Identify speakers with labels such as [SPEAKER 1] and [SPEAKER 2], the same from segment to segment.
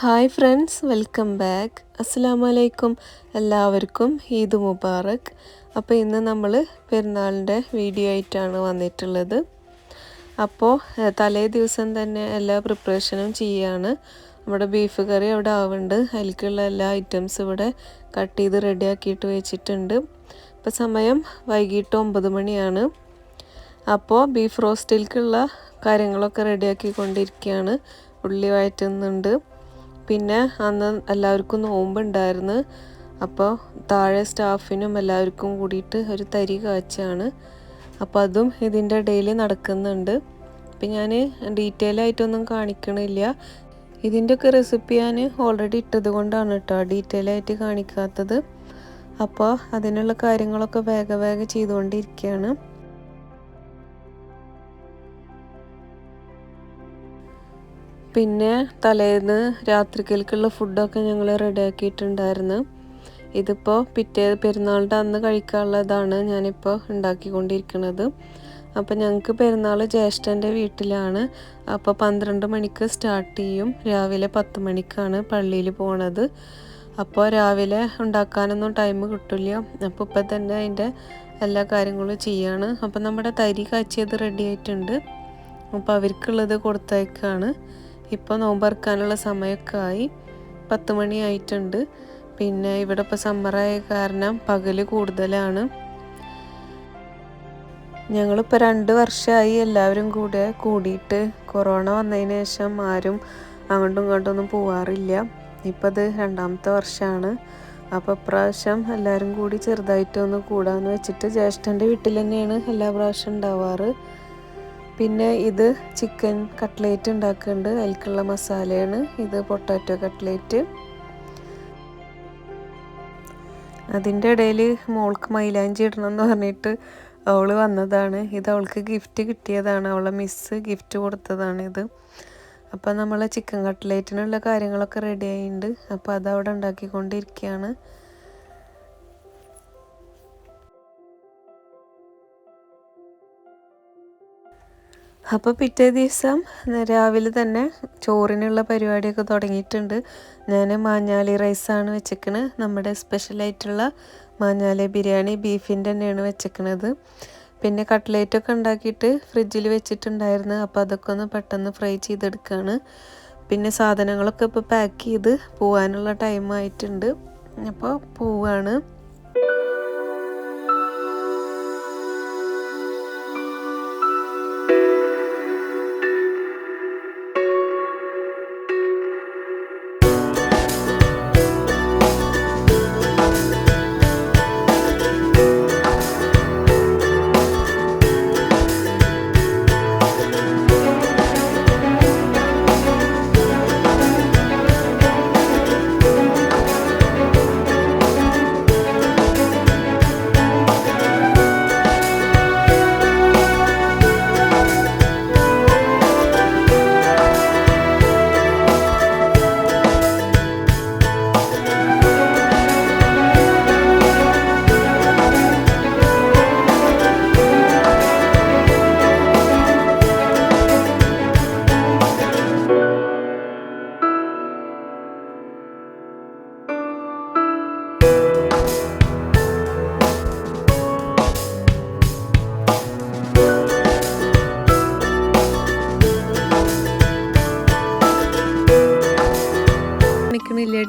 [SPEAKER 1] Hi friends, welcome back. അസ്സലാമു അലൈക്കും. എല്ലാവർക്കും ഈദ് മുബാറക്. അപ്പോൾ ഇന്ന് നമ്മൾ പെരുന്നാളിൻ്റെ വീഡിയോ ആയിട്ടാണ് വന്നിട്ടുള്ളത്. അപ്പോൾ തലേ ദിവസം തന്നെ എല്ലാ പ്രിപ്പറേഷനും ചെയ്യാണ്. നമ്മുടെ ബീഫ് കറി അവിടെ ആവുന്നുണ്ട്. അതിലേക്കുള്ള എല്ലാ ഐറ്റംസ് ഇവിടെ കട്ട് ചെയ്ത് റെഡിയാക്കിയിട്ട് വെച്ചിട്ടുണ്ട്. ഇപ്പോൾ സമയം വൈകിട്ട് 9 മണിയാണ്. അപ്പോൾ ബീഫ് റോസ്റ്റിലേക്കുള്ള കാര്യങ്ങളൊക്കെ റെഡിയാക്കിക്കൊണ്ടിരിക്കുകയാണ്. ഉള്ളി വഴറ്റുന്നുണ്ട്. പിന്നെ അന്ന് എല്ലാവർക്കും നോമ്പുണ്ടായിരുന്നു. അപ്പോൾ താഴെ സ്റ്റാഫിനും എല്ലാവർക്കും കൂടിയിട്ട് ഒരു തരി കാച്ചാണ്. അപ്പോൾ അതും ഇതിൻ്റെ ഇടയിൽ നടക്കുന്നുണ്ട്. അപ്പം ഞാൻ ഡീറ്റെയിൽ ആയിട്ടൊന്നും കാണിക്കണില്ല. ഇതിൻ്റെയൊക്കെ റെസിപ്പി ഞാൻ ഓൾറെഡി ഇട്ടത് കൊണ്ടാണ് കേട്ടോ ഡീറ്റെയിൽ ആയിട്ട് കാണിക്കാത്തത്. അപ്പോൾ അതിനുള്ള കാര്യങ്ങളൊക്കെ വേഗം ചെയ്തുകൊണ്ടിരിക്കുകയാണ്. പിന്നെ തലേന്ന് രാത്രിക്കലേക്കുള്ള ഫുഡൊക്കെ ഞങ്ങൾ റെഡിയാക്കിയിട്ടുണ്ടായിരുന്നു. ഇതിപ്പോൾ പെരുന്നാളിൻ്റെ അന്ന് കഴിക്കാനുള്ളതാണ് ഞാനിപ്പോൾ ഉണ്ടാക്കിക്കൊണ്ടിരിക്കുന്നത്. അപ്പോൾ ഞങ്ങൾക്ക് പെരുന്നാൾ ജ്യേഷ്ഠൻ്റെ വീട്ടിലാണ്. അപ്പോൾ 12 മണിക്ക് സ്റ്റാർട്ട് ചെയ്യും. രാവിലെ 10 മണിക്കാണ് പള്ളിയിൽ പോണത്. അപ്പോൾ രാവിലെ ഉണ്ടാക്കാനൊന്നും ടൈം കിട്ടില്ല. അപ്പോൾ ഇപ്പം തന്നെ അതിൻ്റെ എല്ലാ കാര്യങ്ങളും ചെയ്യാണ്. അപ്പോൾ നമ്മുടെ തരി കാച്ചിയത് റെഡി ആയിട്ടുണ്ട്. അപ്പോൾ അവർക്കുള്ളത് കൊടുത്തയക്കാണ്. ഇപ്പോൾ നോമ്പറക്കാനുള്ള സമയമൊക്കെ ആയി. 10 മണി ആയിട്ടുണ്ട്. പിന്നെ ഇവിടെ ഇപ്പോൾ സമ്മറായ കാരണം പകൽ കൂടുതലാണ്. ഞങ്ങളിപ്പോൾ 2 വർഷമായി എല്ലാവരും കൂടിയിട്ട്. കൊറോണ വന്നതിന് ശേഷം ആരും അങ്ങോട്ടും ഇങ്ങോട്ടൊന്നും പോവാറില്ല. ഇപ്പോൾ ഇത് 2ാമത്തെ വർഷമാണ്. അപ്പോൾ ഇപ്രാവശ്യം എല്ലാവരും കൂടി ചെറുതായിട്ടൊന്ന് കൂടാന്ന് വെച്ചിട്ട് ജ്യേഷ്ഠൻ്റെ വീട്ടിൽ തന്നെയാണ് എല്ലാ പ്രാവശ്യം ഉണ്ടാവാറ്. പിന്നെ ഇത് ചിക്കൻ കട്ട്ലേറ്റ് ഉണ്ടാക്കുന്നുണ്ട്. അതിലേക്കുള്ള മസാലയാണ് ഇത്. Potato cutlet. അതിൻ്റെ ഇടയിൽ മോൾക്ക് മൈലാഞ്ചി ഇടണം എന്ന് പറഞ്ഞിട്ട് അവൾ വന്നതാണ്. ഇത് അവൾക്ക് ഗിഫ്റ്റ് കിട്ടിയതാണ്. അവളെ മിസ്സ് ഗിഫ്റ്റ് കൊടുത്തതാണ് ഇത്. അപ്പോൾ നമ്മൾ ചിക്കൻ കട്ട്ലേറ്റിനുള്ള കാര്യങ്ങളൊക്കെ റെഡി ആയിട്ടുണ്ട്. അപ്പോൾ അതവിടെ ഉണ്ടാക്കിക്കൊണ്ടിരിക്കുകയാണ്. അപ്പോൾ പിറ്റേ ദിവസം രാവിലെ തന്നെ ചോറിനുള്ള പരിപാടിയൊക്കെ തുടങ്ങിയിട്ടുണ്ട്. ഞാൻ മാഞ്ഞാലി റൈസാണ് വെച്ചേക്കണത്. നമ്മുടെ സ്പെഷ്യലായിട്ടുള്ള മാഞ്ഞാലി ബിരിയാണി ബീഫിൻ്റെ തന്നെയാണ് വെച്ചേക്കണത്. പിന്നെ കട്ട്ലേറ്റൊക്കെ ഉണ്ടാക്കിയിട്ട് ഫ്രിഡ്ജിൽ വെച്ചിട്ടുണ്ടായിരുന്നു. അപ്പോൾ അതൊക്കെ ഒന്ന് പെട്ടെന്ന് ഫ്രൈ ചെയ്തെടുക്കുകയാണ്. പിന്നെ സാധനങ്ങളൊക്കെ ഇപ്പോൾ പാക്ക് ചെയ്ത് പോകാനുള്ള ടൈം ആയിട്ടുണ്ട്. അപ്പോൾ പോവാണ്.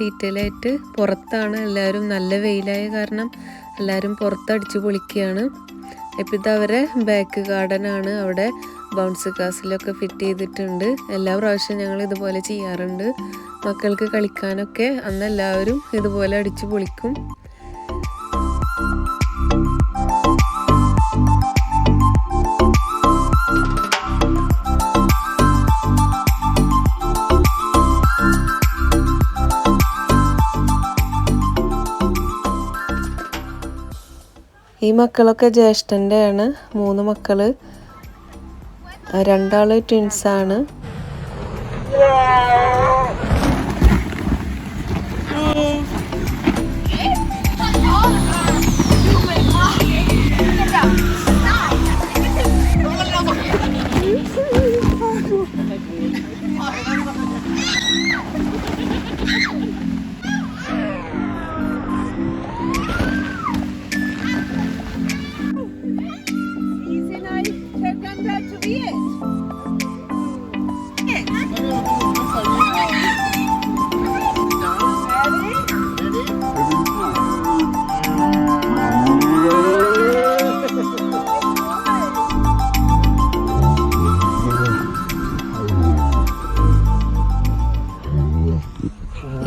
[SPEAKER 1] ഡീറ്റെയിൽ ആയിട്ട് പുറത്താണ് എല്ലാവരും. നല്ല വെയിലായ കാരണം എല്ലാവരും പുറത്തടിച്ച് പൊളിക്കുകയാണ്. ഇപ്പം ഇത് അവരെ ബാക്ക് ഗാർഡനാണ്. അവിടെ ബൗൺസ് കാസിലൊക്കെ ഫിറ്റ് ചെയ്തിട്ടുണ്ട്. എല്ലാ പ്രാവശ്യവും ഞങ്ങൾ ഇതുപോലെ ചെയ്യാറുണ്ട്. മക്കൾക്ക് കളിക്കാനൊക്കെ അന്ന് എല്ലാവരും ഇതുപോലെ അടിച്ച് പൊളിക്കും. ഈ മക്കളൊക്കെ ജ്യേഷ്ഠൻ്റെയാണ്. 3 മക്കൾ. 2 ട്വിൻസാണ്.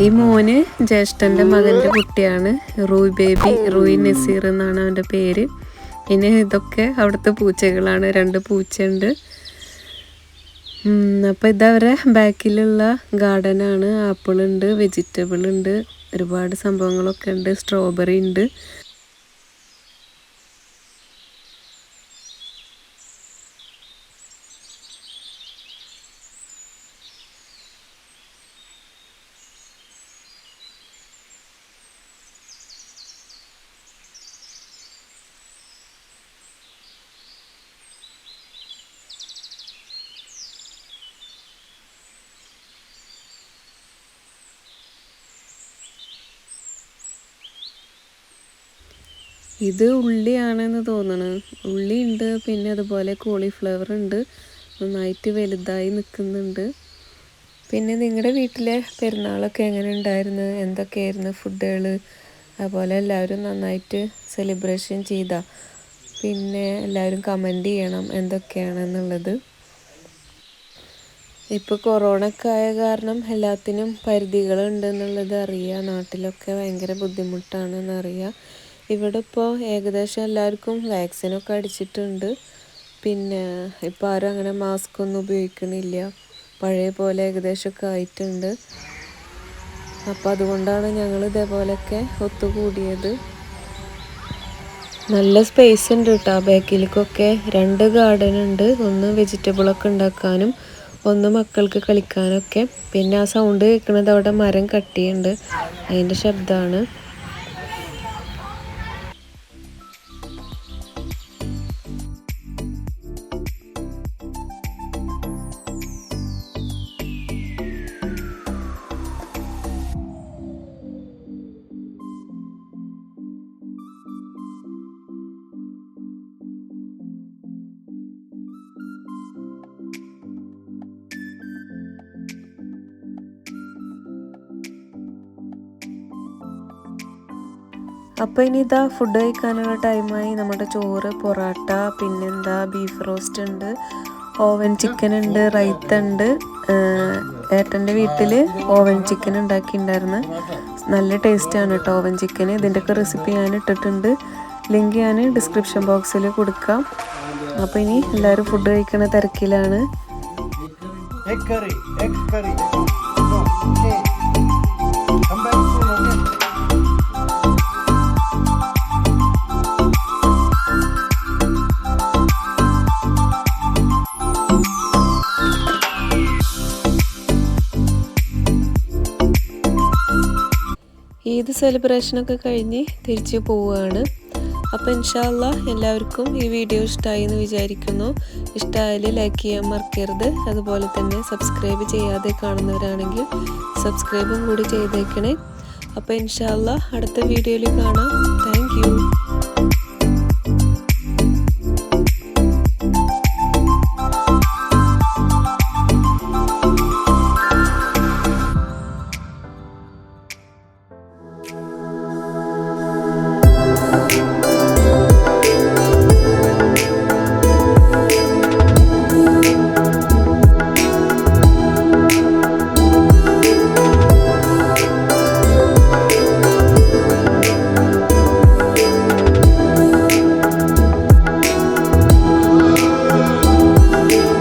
[SPEAKER 1] ഈ മോന് ജ്യേഷ്ഠൻ്റെ മകൻ്റെ കുട്ടിയാണ്. റൂയ് ബേബി, റൂയ് നസീർ എന്നാണ് അവൻ്റെ പേര്. പിന്നെ ഇതൊക്കെ അവിടുത്തെ പൂച്ചകളാണ്, 2 പൂച്ചയുണ്ട്. അപ്പോൾ ഇതവരെ ബാക്കിലുള്ള ഗാർഡനാണ്. ആപ്പിൾ ഉണ്ട്, വെജിറ്റബിൾ ഉണ്ട്, ഒരുപാട് സംഭവങ്ങളൊക്കെ ഉണ്ട്. സ്ട്രോബെറി ഉണ്ട്. ഇത് ഉള്ളിയാണെന്ന് തോന്നുന്നു. ഉള്ളി ഉണ്ട്, പിന്നെ അതുപോലെ കോളിഫ്ലവർ ഉണ്ട്, നന്നായിട്ട് വലുതായി നിൽക്കുന്നുണ്ട്. പിന്നെ നിങ്ങളുടെ വീട്ടിലെ പെരുന്നാളൊക്കെ എങ്ങനെ ഉണ്ടായിരുന്നു? എന്തൊക്കെയായിരുന്നു ഫുഡുകൾ? അതുപോലെ എല്ലാവരും നന്നായിട്ട് സെലിബ്രേഷൻ ചെയ്താൽ പിന്നെ എല്ലാവരും കമൻറ്റ് ചെയ്യണം എന്തൊക്കെയാണെന്നുള്ളത്. ഇപ്പോൾ കൊറോണയൊക്കെ ആയ കാരണം എല്ലാത്തിനും പരിധികളുണ്ടെന്നുള്ളത് അറിയാം. നാട്ടിലൊക്കെ ഭയങ്കര ബുദ്ധിമുട്ടാണെന്നറിയാം. ഇവിടെ ഇപ്പോൾ ഏകദേശം എല്ലാവർക്കും വാക്സിനൊക്കെ അടിച്ചിട്ടുണ്ട്. പിന്നെ ഇപ്പോൾ ആരും അങ്ങനെ മാസ്ക് ഒന്നും ഉപയോഗിക്കണില്ല. പഴയ പോലെ ഏകദേശമൊക്കെ ആയിട്ടുണ്ട്. അപ്പോൾ അതുകൊണ്ടാണ് ഞങ്ങൾ ഇതേപോലെയൊക്കെ ഒത്തുകൂടിയത്. നല്ല സ്പേസ് ഉണ്ട് കേട്ടോ ബാക്കിലേക്കൊക്കെ. 2 ഗാർഡൻ ഉണ്ട്. ഒന്ന് വെജിറ്റബിളൊക്കെ ഉണ്ടാക്കാനും ഒന്ന് മക്കൾക്ക് കളിക്കാനൊക്കെ. പിന്നെ ആ സൗണ്ട് കേൾക്കുന്നത് അവിടെ മരം കട്ടിയുണ്ട്, അതിൻ്റെ ശബ്ദമാണ്. അപ്പോൾ ഇനി ഇതാ ഫുഡ് കഴിക്കാനുള്ള ടൈമായി. നമ്മുടെ ചോറ്, പൊറോട്ട, പിന്നെന്താ ബീഫ് റോസ്റ്റ് ഉണ്ട്, ഓവൻ ചിക്കൻ ഉണ്ട്, റൈത്ത ഉണ്ട്. ഏട്ടൻ്റെ വീട്ടിൽ ഓവൻ ചിക്കൻ ഉണ്ടാക്കിയിട്ടുണ്ടായിരുന്നു. നല്ല ടേസ്റ്റാണ് കേട്ടോ ഓവൻ ചിക്കൻ. ഇതിൻ്റെയൊക്കെ റെസിപ്പി ഞാൻ ഇട്ടിട്ടുണ്ട്. ലിങ്ക് ഞാൻ ഡിസ്ക്രിപ്ഷൻ ബോക്സിൽ കൊടുക്കാം. അപ്പോൾ ഇനി എല്ലാവരും ഫുഡ് കഴിക്കുന്ന തിരക്കിലാണ്. ഈദ് സെലിബ്രേഷനൊക്കെ കഴിഞ്ഞ് തിരിച്ച് പോവുകയാണ്. അപ്പോൾ ഇൻഷാ അല്ലാഹ് എല്ലാവർക്കും ഈ വീഡിയോ ഇഷ്ടമായി എന്ന് വിചാരിക്കുന്നു. ഇഷ്ടമായാൽ ലൈക്ക് ചെയ്യാൻ മറക്കരുത്. അതുപോലെ തന്നെ സബ്സ്ക്രൈബ് ചെയ്യാതെ കാണുന്നവരാണെങ്കിൽ സബ്സ്ക്രൈബും കൂടി ചെയ്തേക്കണേ. അപ്പോൾ ഇൻഷാ അല്ലാഹ് അടുത്ത വീഡിയോയിൽ കാണാം. Thank you.